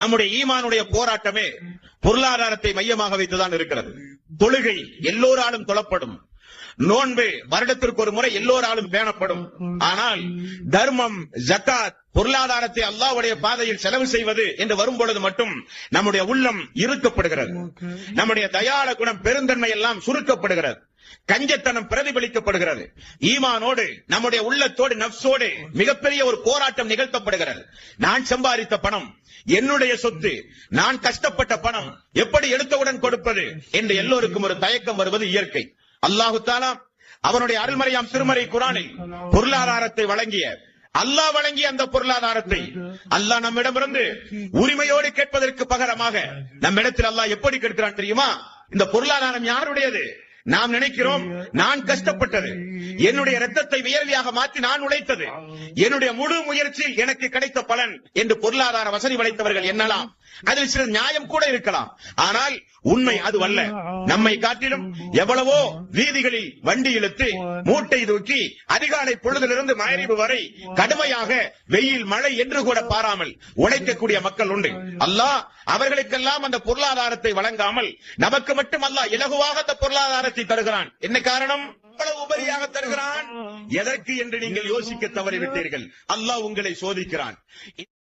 நம்முடைய ஈமானுடைய போராட்டமே பொருளாதாரத்தை மையமாக வைத்துதான் இருக்கிறது. தொழுகை எல்லோராலும் தொழப்படும், நோன்பு வருடத்திற்கு ஒரு முறை எல்லோராலும் பேணப்படும். ஆனால் தர்மம், ஜக்காத், பொருளாதாரத்தை அல்லாஹ்வுடைய பாதையில் செலவு செய்வது என்று வரும்பொழுது மட்டும் நம்முடைய உள்ளம் இறுக்கப்படுகிறது. நம்முடைய தயாள குணம், பெருந்தன்மை எல்லாம் சுருக்கப்படுகிறது. கஞ்சத்தனம் பிரதிபலிக்கப்படுகிறது. ஈமானோடு, நம்முடைய உள்ளத்தோடு, நப்சோடு மிகப்பெரிய ஒரு போராட்டம் நிகழ்த்தப்படுகிறது. நான் சம்பாதித்த பணம், என்னுடைய சொத்து, நான் கஷ்டப்பட்ட பணம் எப்படி எடுத்தவுடன் கொடுப்பது என்று எல்லோருக்கும் ஒரு தயக்கம் வருவது இயற்கை. அல்லாஹு தஆலா அவனுடைய அருள்மறையாம் திருமறை குர்ஆனில் பொருளாதாரத்தை வழங்கிய, அல்லாஹ் வழங்கிய அந்த பொருளாதாரத்தை அல்லாஹ் நம்மிடமிருந்து உரிமையோடு கேட்பதற்கு பகரமாக நம்மிடத்தில் அல்லாஹ் எப்படி கேட்கிறான் தெரியுமா? இந்த பொருளாதாரம் யாருடையது? நாம் நினைக்கிறோம் நான் கஷ்டப்பட்டது, என்னுடைய ரத்தத்தை வியர்வையாக மாற்றி நான் உழைத்தது, என்னுடைய முழு முயற்சியில் எனக்கு கிடைத்த பலன் என்று பொருளாதார வசதி படைத்தவர்கள் எண்ணலாம். அதில் சில நியாயம் கூட இருக்கலாம். ஆனால் உண்மை அதுவல்ல. நம்மை காட்டிலும் எவ்வளவோ வீதிகளில் வண்டி இழுத்து, மூட்டை தூக்கி அதிகாலை பொழுதிலிருந்து மகரிபு வரை கடுமையாக வெயில் மழை என்று கூட பாராமல் உழைக்கக்கூடிய மக்கள் உண்டு. அல்லாஹ் அவர்களுக்கெல்லாம் அந்த பொருளாதாரத்தை வழங்காமல் நமக்கு மட்டும் அல்லாஹ் இலகுவாக அந்த பொருளாதாரத்தை தருகிறான். என்ன காரணம்? அவ்வளவு உபரியாக தருகிறான். எதற்கு என்று நீங்கள் யோசிக்க தவறிவிட்டீர்கள். அல்லாஹ் உங்களை சோதிக்கிறான்.